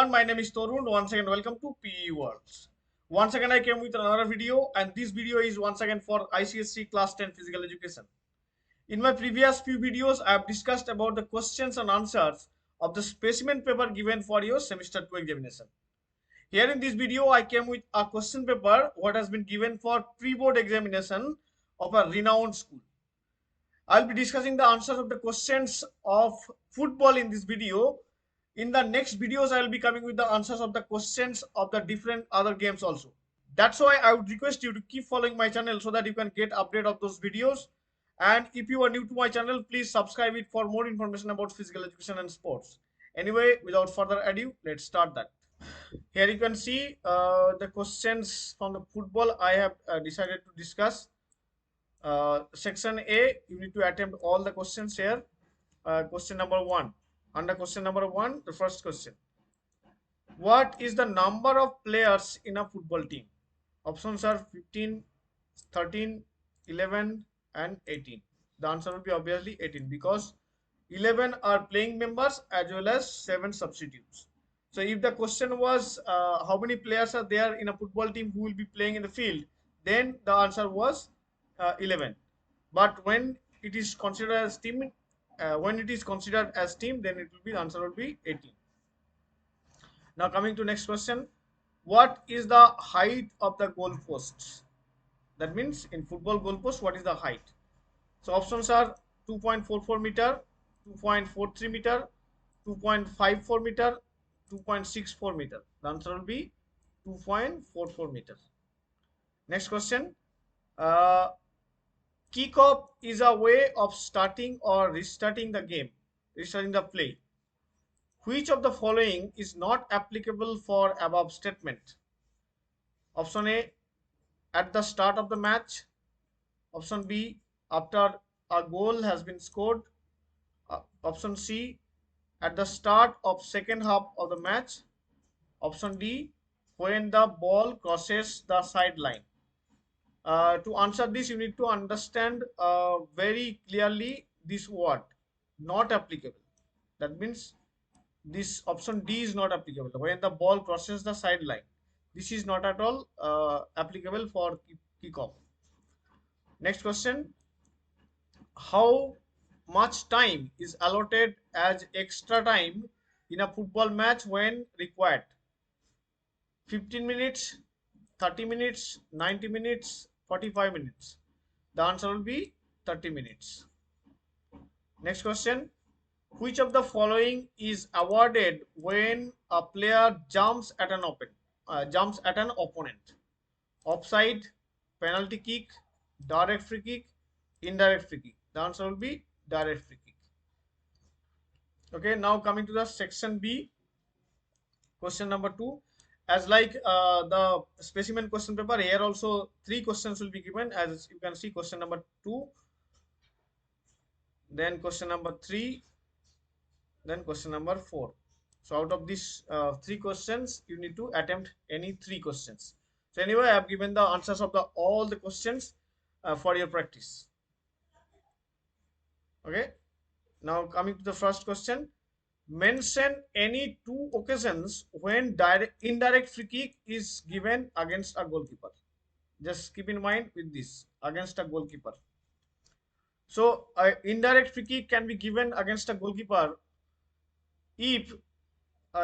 everyone, my name is Torun. Once again, welcome to PEWorlds. Once again, I came with another video, and this video is once again for ICSE Class 10 Physical Education. In my previous few videos, I have discussed about the questions and answers of the specimen paper given for your semester 2 examination. Here in this video, I came with a question paper what has been given for pre-board examination of a renowned school. I'll be discussing the answers of the questions of football in this video. In the next videos, I will be coming with the answers of the questions of the different other games also. That's why I would request you to keep following my channel so that you can get update of those videos. And if you are new to my channel, please subscribe it for more information about physical education and sports. Anyway, without further ado, let's start that. Here you can see the questions from the football I have decided to discuss. Section A, you need to attempt all the questions here. Question number 1. Under question number 1, the first question. What is the number of players in a football team? Options are 15, 13, 11 and 18. The answer will be obviously 18 because 11 are playing members as well as 7 substitutes. So if the question was how many players are there in a football team who will be playing in the field, then the answer was 11. But when it is considered as team, then it will be, the answer will be 18. Now coming to next question, what is the height of the goal posts? That means in football goal post, what is the height? So options are 2.44 meter, 2.43 meter, 2.54 meter, 2.64 meter. The answer will be 2.44 meter. Next question. Kickoff is a way of starting or restarting the game, restarting the play. Which of the following is not applicable for above statement? Option A, at the start of the match. Option B, after a goal has been scored. Option C, at the start of second half of the match. Option D, when the ball crosses the sideline. To answer this, you need to understand very clearly this word, not applicable. That means this option D is not applicable. When the ball crosses the sideline, this is not at all applicable for kickoff. Next question. How much time is allotted as extra time in a football match when required? 15 minutes, 30 minutes, 90 minutes, 45 minutes. The answer will be 30 minutes. Next question. Which of the following is awarded when a player jumps at an opponent? Offside, penalty kick, direct free kick, indirect free kick. The answer will be direct free kick. Okay, now coming to the section B, question number 2. As like the specimen question paper, here also 3 questions will be given. As you can see, question number 2, then question number 3, then question number 4. So out of these 3 questions, you need to attempt any 3 questions. So anyway, I have given the answers of all the questions for your practice. Okay, now coming to the first question. Mention any 2 occasions when indirect free kick is given against a goalkeeper. Just keep in mind with this, against a goalkeeper. So indirect free kick can be given against a goalkeeper if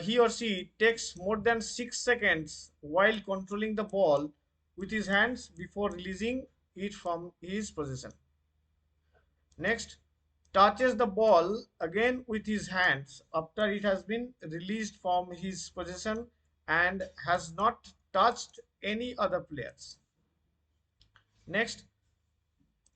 he or she takes more than 6 seconds while controlling the ball with his hands before releasing it from his possession. Next, touches the ball again with his hands after it has been released from his possession and has not touched any other players. Next,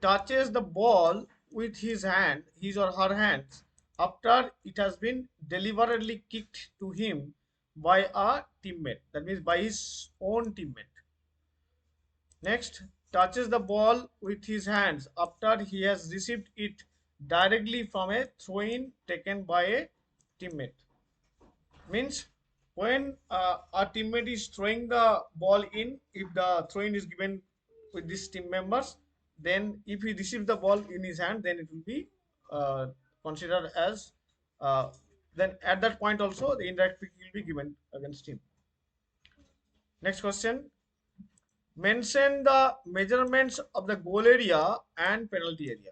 touches the ball with his or her hands after it has been deliberately kicked to him by a teammate, that means by his own teammate. Next, touches the ball with his hands after he has received it directly from a throw-in taken by a teammate. Means when a teammate is throwing the ball in, if the throw-in is given with these team members, then if he receives the ball in his hand, then it will be considered as then at that point also the indirect free kick will be given against him. Next question. Mention the measurements of the goal area and penalty area.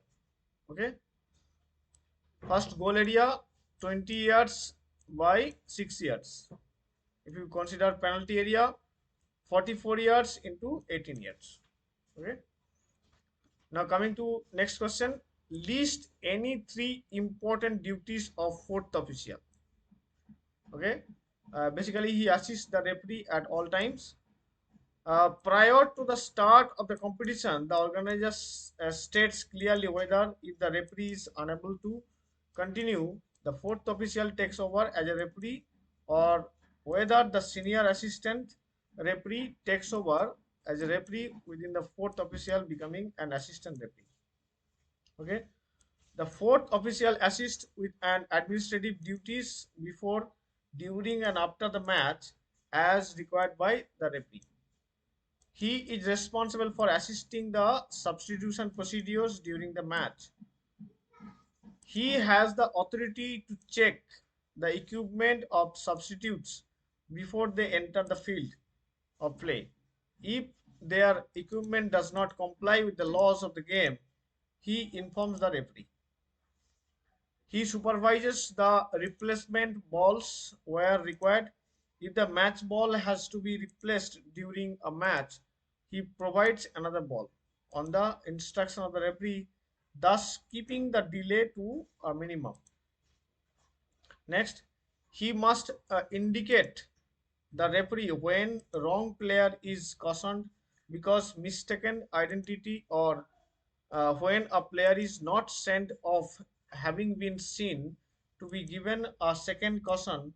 Okay. First goal area 20 yards by 6 yards. If you consider penalty area 44 yards into 18 yards. Okay. Now coming to next question. List any three important duties of fourth official. Okay. Basically, he assists the referee at all times. Prior to the start of the competition, the organizer states clearly whether if the referee is unable to continue, the fourth official takes over as a referee, or whether the senior assistant referee takes over as a referee within the fourth official becoming an assistant referee. Okay. The fourth official assists with an administrative duties before, during, and after the match as required by the referee. He is responsible for assisting the substitution procedures during the match. He has the authority to check the equipment of substitutes before they enter the field of play. If their equipment does not comply with the laws of the game, he informs the referee. He supervises the replacement balls where required. If the match ball has to be replaced during a match, he provides another ball on the instruction of the referee, thus keeping the delay to a minimum. Next, he must indicate the referee when wrong player is cautioned because mistaken identity, or when a player is not sent off having been seen to be given a second caution,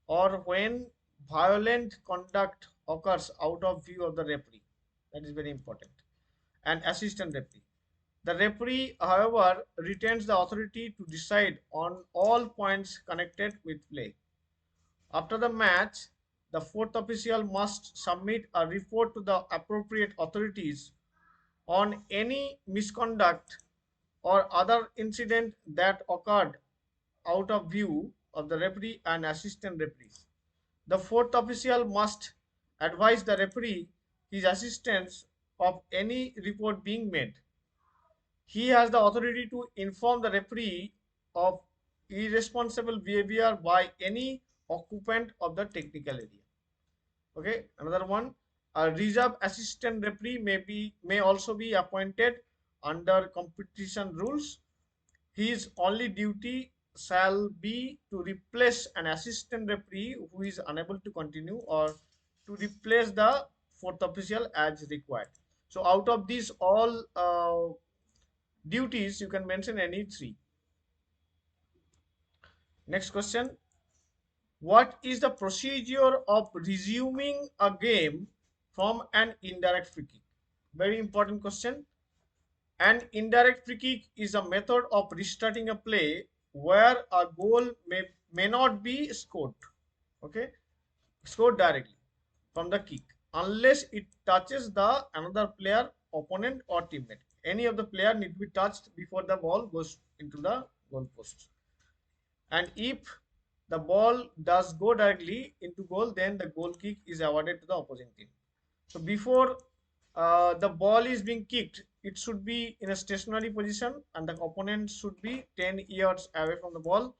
or when violent conduct occurs out of view of the referee. That is very important. And assistant referee. The referee, however, retains the authority to decide on all points connected with play. After the match, the fourth official must submit a report to the appropriate authorities on any misconduct or other incident that occurred out of view of the referee and assistant referees. The fourth official must advise the referee, his assistants, of any report being made. He has the authority to inform the referee of irresponsible behavior by any occupant of the technical area. Okay, another one, a reserve assistant referee may also be appointed under competition rules. His only duty shall be to replace an assistant referee who is unable to continue, or to replace the fourth official as required. So out of these all duties, you can mention any three. Next question. What is the procedure of resuming a game from an indirect free kick? Very important question. An indirect free kick is a method of restarting a play where a goal may not be scored. Okay, scored directly from the kick unless it touches the another player, opponent, or teammate. Any of the player need to be touched before the ball goes into the goal post. And if the ball does go directly into goal, then the goal kick is awarded to the opposing team. So before the ball is being kicked, it should be in a stationary position and the opponent should be 10 yards away from the ball.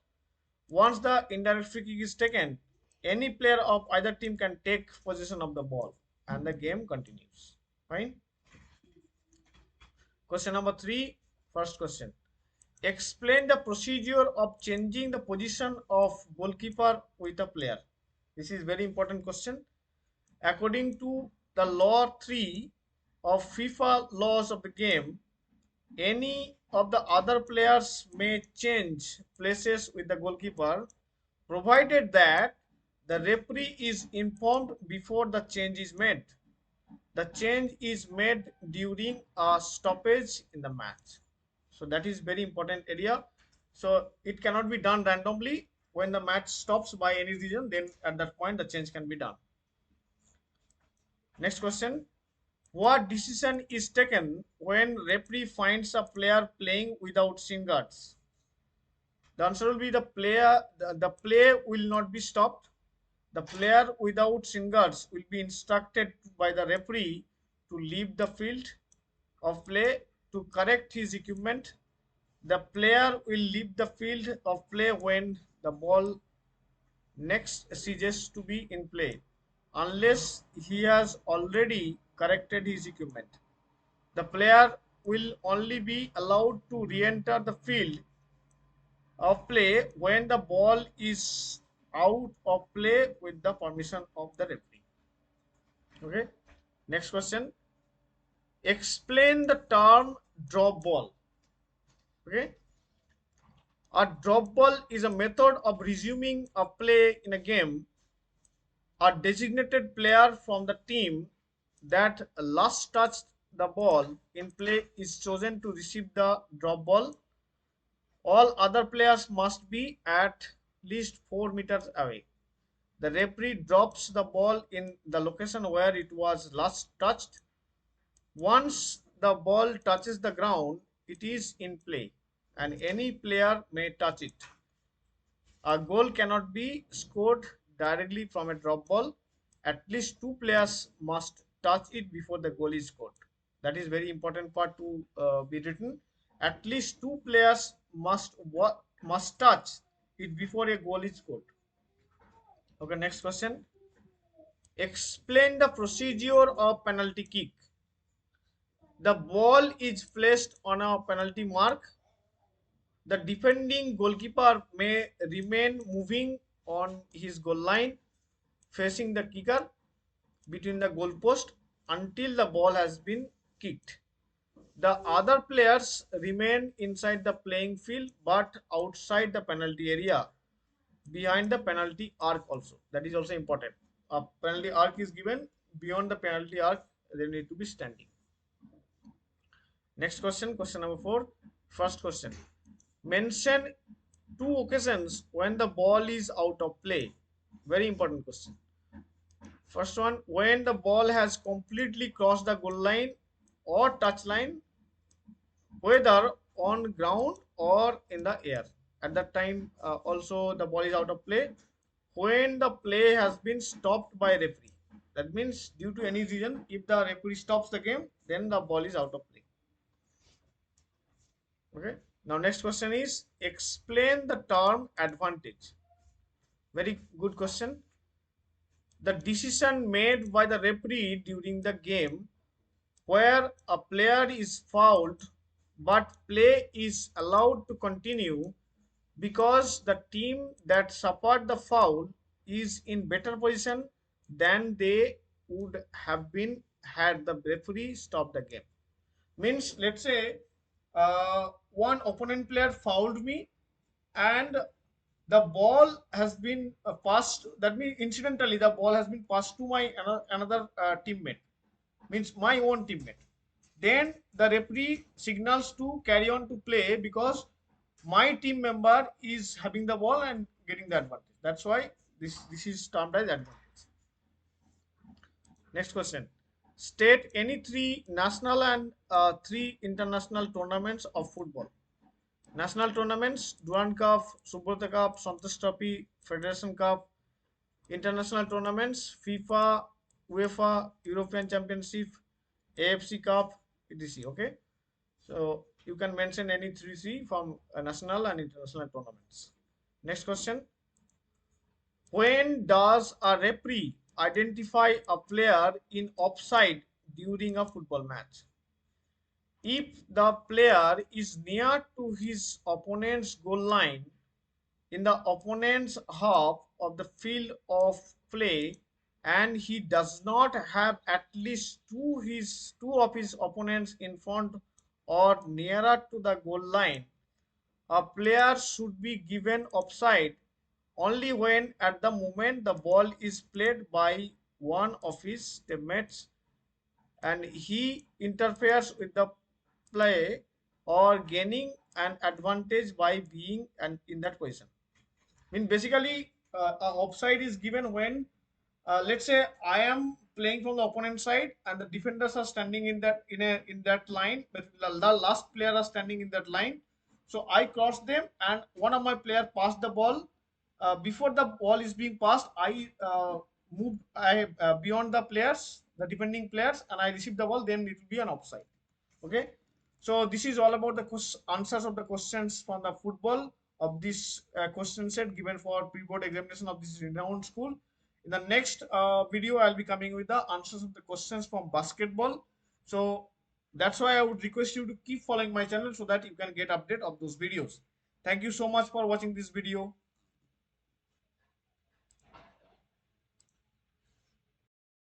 Once the indirect free kick is taken, any player of either team can take possession of the ball and the game continues. Fine. Question number 3, first question. Explain the procedure of changing the position of goalkeeper with a player. This is very important question. According to the law 3 of FIFA laws of the game, any of the other players may change places with the goalkeeper, provided that the referee is informed before the change is made. The change is made during a stoppage in the match. So that is very important area. So it cannot be done randomly. When the match stops by any reason, then at that point the change can be done. Next question. What decision is taken when referee finds a player playing without shin guards? The answer will be the play will not be stopped. The player without singers will be instructed by the referee to leave the field of play to correct his equipment. The player will leave the field of play when the ball next ceases to be in play, unless he has already corrected his equipment. The player will only be allowed to re-enter the field of play when the ball is out of play with the permission of the referee. Okay. Next question. Explain the term drop ball. Okay. A drop ball is a method of resuming a play in a game. A designated player from the team that last touched the ball in play is chosen to receive the drop ball. All other players must be at least 4 meters away. The referee drops the ball in the location where it was last touched. Once the ball touches the ground, it is in play, and any player may touch it. A goal cannot be scored directly from a drop ball. At least two players must touch it before the goal is scored. That is very important part to be written. At least two players must touch it before a goal is scored. Okay, next question. Explain the procedure of penalty kick. The ball is placed on a penalty mark. The defending goalkeeper may remain moving on his goal line facing the kicker between the goalpost until the ball has been kicked. The other players remain inside the playing field but outside the penalty area behind the penalty arc also. That is also important. A penalty arc is given. Beyond the penalty arc, they need to be standing. Next question, question number 4. First question. Mention two occasions when the ball is out of play. Very important question. First one, when the ball has completely crossed the goal line or touch line, whether on ground or in the air. At that time, also the ball is out of play. When the play has been stopped by referee. That means due to any reason, if the referee stops the game, then the ball is out of play. Okay. Now next question is explain the term advantage. Very good question. The decision made by the referee during the game where a player is fouled but play is allowed to continue because the team that suffered the foul is in better position than they would have been had the referee stopped the game. Means, let's say one opponent player fouled me and the ball has been passed. That means incidentally the ball has been passed to my another teammate, means my own teammate. Then the referee signals to carry on to play because my team member is having the ball and getting the advantage. That's why this is termed as advantage. Next question. State any three national and three international tournaments of football. National tournaments: Duran Cup, Subrata Cup, Santosh Trophy, Federation Cup. International tournaments: FIFA, UEFA, European Championship, AFC Cup, etc. Okay, so you can mention any three from national and international tournaments. Next question. When does a referee identify a player in offside during a football match? If the player is near to his opponent's goal line in the opponent's half of the field of play and he does not have at least two of his opponents in front or nearer to the goal line, a player should be given offside only when at the moment the ball is played by one of his teammates and he interferes with the play or gaining an advantage by being in that position. I mean, basically, offside is given when, let's say, I am playing from the opponent side and the defenders are standing in that line, but the last player are standing in that line. So I crossed them, and one of my player passed the ball. Before the ball is being passed, I moved beyond the players, the defending players, and I received the ball. Then it will be an offside. Okay. So this is all about the answers of the questions from the football of this question set given for pre-board examination of this renowned school. In the next video, I'll be coming with the answers of the questions from basketball. So that's why I would request you to keep following my channel so that you can get update of those videos. Thank you so much for watching this video.